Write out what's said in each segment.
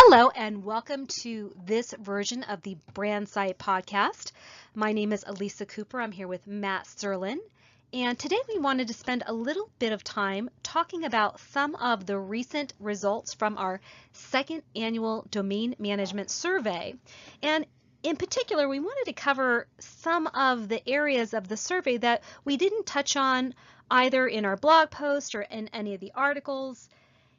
Hello and welcome to this version of the Brandsight podcast. My name is Elisa Cooper. I'm here with Matt Serlin. And today we wanted to spend a little bit of time talking about some of the recent results from our second annual domain management survey. And in particular, we wanted to cover some of the areas of the survey that we didn't touch on either in our blog post or in any of the articles.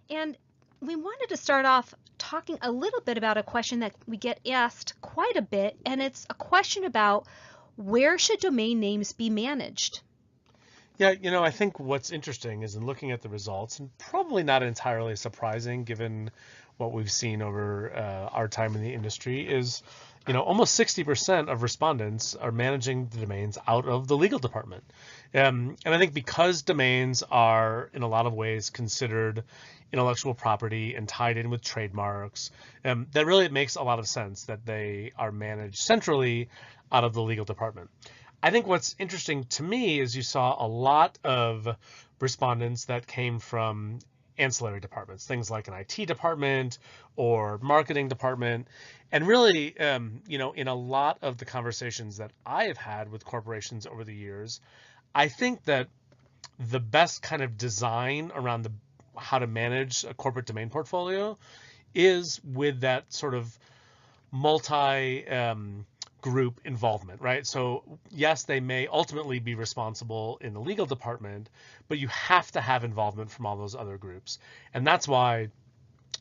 And we wanted to start off talking a little bit about a question that we get asked quite a bit, and it's a question about where should domain names be managed? Yeah, I think what's interesting is in looking at the results, and probably not entirely surprising given what we've seen over our time in the industry, is almost 60% of respondents are managing the domains out of the legal department. And I think because domains are in a lot of ways considered intellectual property and tied in with trademarks, that really makes a lot of sense that they are managed centrally out of the legal department. I think what's interesting to me is you saw a lot of respondents that came from ancillary departments, things like an IT department or marketing department. And really, in a lot of the conversations that I have had with corporations over the years, I think that the best kind of design around how to manage a corporate domain portfolio is with that sort of multi group involvement, right? So yes, they may ultimately be responsible in the legal department, but you have to have involvement from all those other groups. And that's why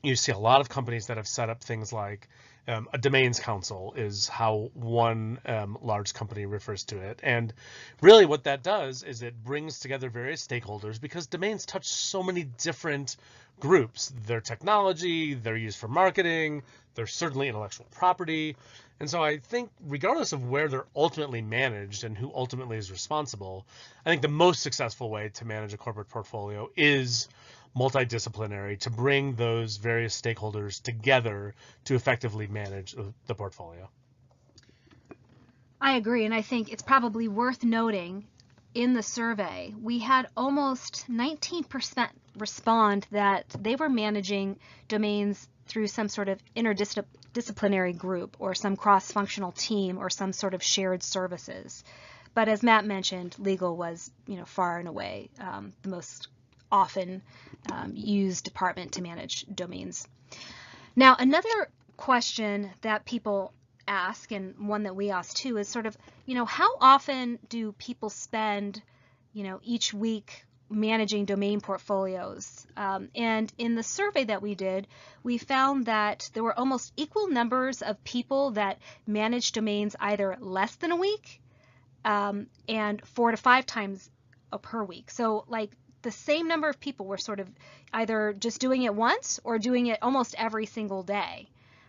you see a lot of companies that have set up things like a domains council is how one large company refers to it. And really what that does is it brings together various stakeholders because domains touch so many different groups. They're technology, they're used for marketing, they're certainly intellectual property. And so I think regardless of where they're ultimately managed and who ultimately is responsible, I think the most successful way to manage a corporate portfolio is multidisciplinary, to bring those various stakeholders together to effectively manage the portfolio. I agree, and I think it's probably worth noting in the survey, we had almost 19% respond that they were managing domains through some sort of interdisciplinary group or some cross-functional team or some sort of shared services. But as Matt mentioned, legal was, far and away the most often used department to manage domains. Now, another question that people ask, and one that we ask too, is sort of, how often do people spend, each week managing domain portfolios? And in the survey that we did, we found that there were almost equal numbers of people that managed domains either less than a week and 4 to 5 times per week. So like the same number of people were sort of either just doing it once or doing it almost every single day.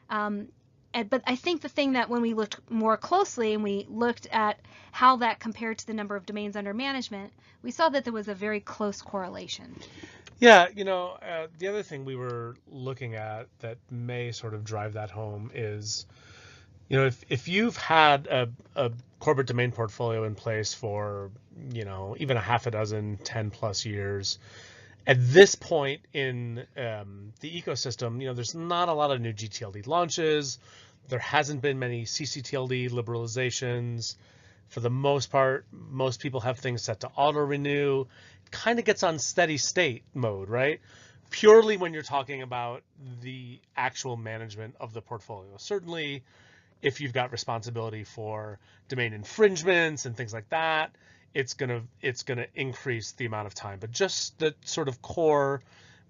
But I think the thing that when we looked more closely and we looked at how that compared to the number of domains under management, we saw that there was a very close correlation. Yeah, the other thing we were looking at that may sort of drive that home is, if you've had a corporate domain portfolio in place for, even a half a dozen, 10 plus years, at this point in the ecosystem, there's not a lot of new gTLD launches. There hasn't been many ccTLD liberalizations. For the most part, most people have things set to auto renew. It kind of gets on steady state mode, right? Purely when you're talking about the actual management of the portfolio. Certainly, if you've got responsibility for domain infringements and things like that, it's gonna increase the amount of time. But just the sort of core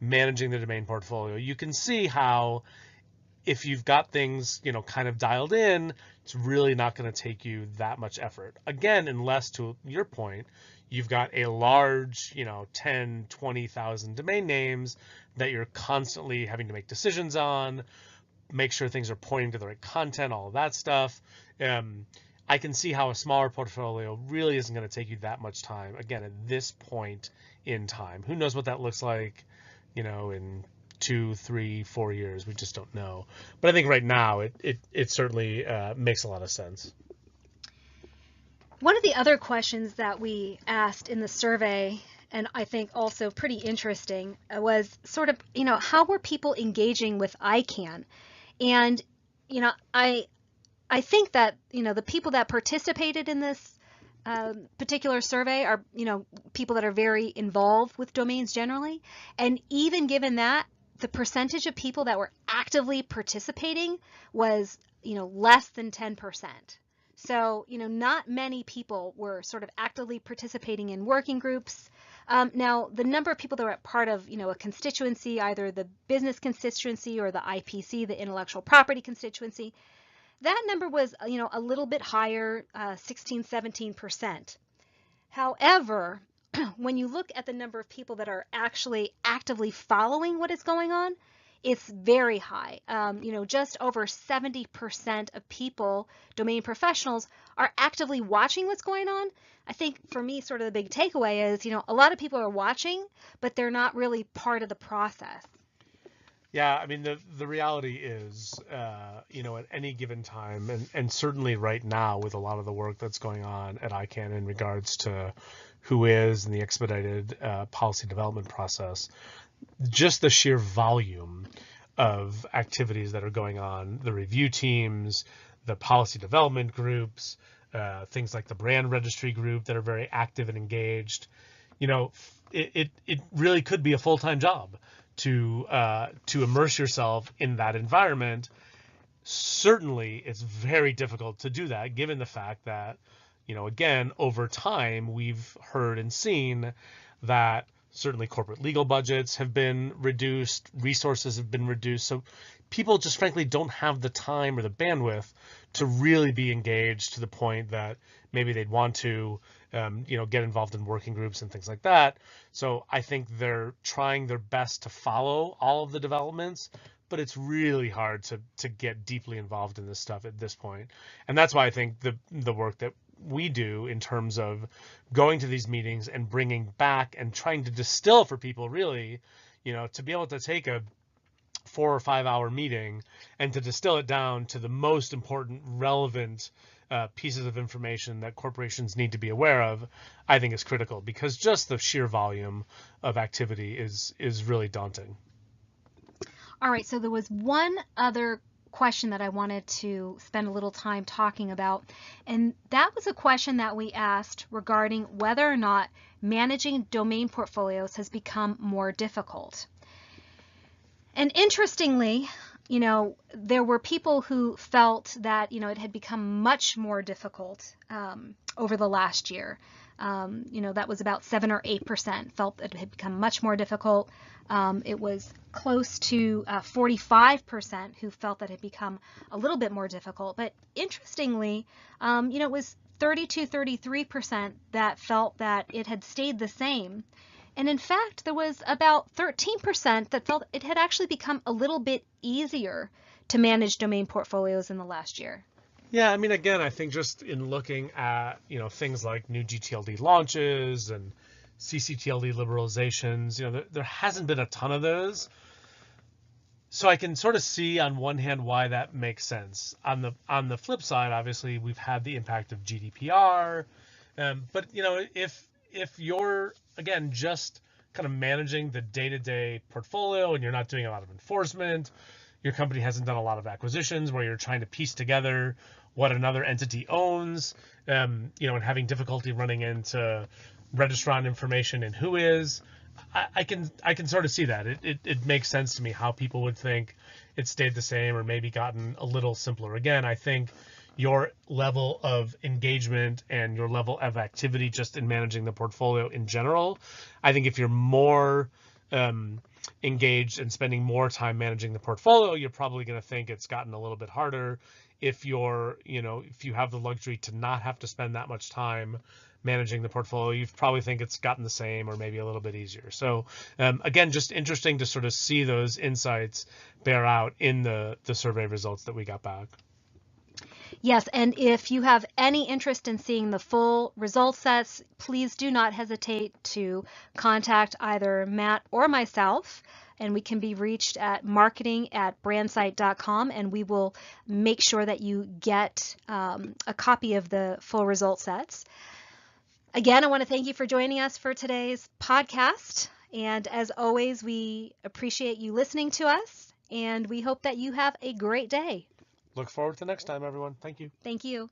managing the domain portfolio, you can see how if you've got things kind of dialed in, it's really not going to take you that much effort. Again, unless, to your point, you've got a large 10, 20,000 domain names that you're constantly having to make decisions on, make sure things are pointing to the right content, all of that stuff. I can see how a smaller portfolio really isn't going to take you that much time. Again, at this point in time, who knows what that looks like, in 2, 3, 4 years. We just don't know. But I think right now it certainly makes a lot of sense. One of the other questions that we asked in the survey, and I think also pretty interesting, was sort of, how were people engaging with ICANN? And, I think that, the people that participated in this particular survey are, people that are very involved with domains generally. And even given that, the percentage of people that were actively participating was, less than 10%. So, not many people were sort of actively participating in working groups. Now, the number of people that were part of, a constituency, either the business constituency or the IPC, the intellectual property constituency, that number was, a little bit higher, 16, 17%. However, when you look at the number of people that are actually actively following what is going on, it's very high. Just over 70% of people, domain professionals, are actively watching what's going on. I think for me, sort of the big takeaway is, a lot of people are watching, but they're not really part of the process. Yeah, I mean, the reality is, at any given time, and certainly right now with a lot of the work that's going on at ICANN in regards to who is and the expedited policy development process, just the sheer volume of activities that are going on, the review teams, the policy development groups, things like the brand registry group that are very active and engaged, it really could be a full-time job to immerse yourself in that environment. Certainly, it's very difficult to do that, given the fact that, again, over time, we've heard and seen that certainly corporate legal budgets have been reduced, resources have been reduced. So people just frankly don't have the time or the bandwidth to really be engaged to the point that maybe they'd want to, get involved in working groups and things like that. So I think they're trying their best to follow all of the developments, but it's really hard to get deeply involved in this stuff at this point. And that's why I think the work that we do in terms of going to these meetings and bringing back and trying to distill for people really, to be able to take a 4 or 5 hour meeting and to distill it down to the most important, relevant pieces of information that corporations need to be aware of, I think is critical, because just the sheer volume of activity is really daunting. All right, so there was one other question that I wanted to spend a little time talking about, and that was a question that we asked regarding whether or not managing domain portfolios has become more difficult. And interestingly, there were people who felt that, it had become much more difficult over the last year. That was about 7 or 8% felt that it had become much more difficult. It was close to 45% who felt that it had become a little bit more difficult. But interestingly, it was 33% that felt that it had stayed the same. And in fact, there was about 13% that felt it had actually become a little bit easier to manage domain portfolios in the last year. Yeah, I mean, again, I think just in looking at, things like new GTLD launches and CCTLD liberalizations, there hasn't been a ton of those. So I can sort of see on one hand why that makes sense. On the flip side, obviously, we've had the impact of GDPR. But, if you're, again, just kind of managing the day-to-day portfolio and you're not doing a lot of enforcement, your company hasn't done a lot of acquisitions where you're trying to piece together what another entity owns, and having difficulty running into registrant information and who is, I can sort of see that. It makes sense to me how people would think it stayed the same or maybe gotten a little simpler. Again, I think your level of engagement and your level of activity just in managing the portfolio in general, I think if you're more engaged and spending more time managing the portfolio, you're probably going to think it's gotten a little bit harder. If if you have the luxury to not have to spend that much time managing the portfolio, you probably think it's gotten the same or maybe a little bit easier. So again, just interesting to sort of see those insights bear out in the survey results that we got back. Yes, and if you have any interest in seeing the full result sets, please do not hesitate to contact either Matt or myself, and we can be reached at marketing@brandsight.com, and we will make sure that you get a copy of the full result sets. Again, I want to thank you for joining us for today's podcast, and as always, we appreciate you listening to us, And we hope that you have a great day. Look forward to next time, everyone. Thank you. Thank you.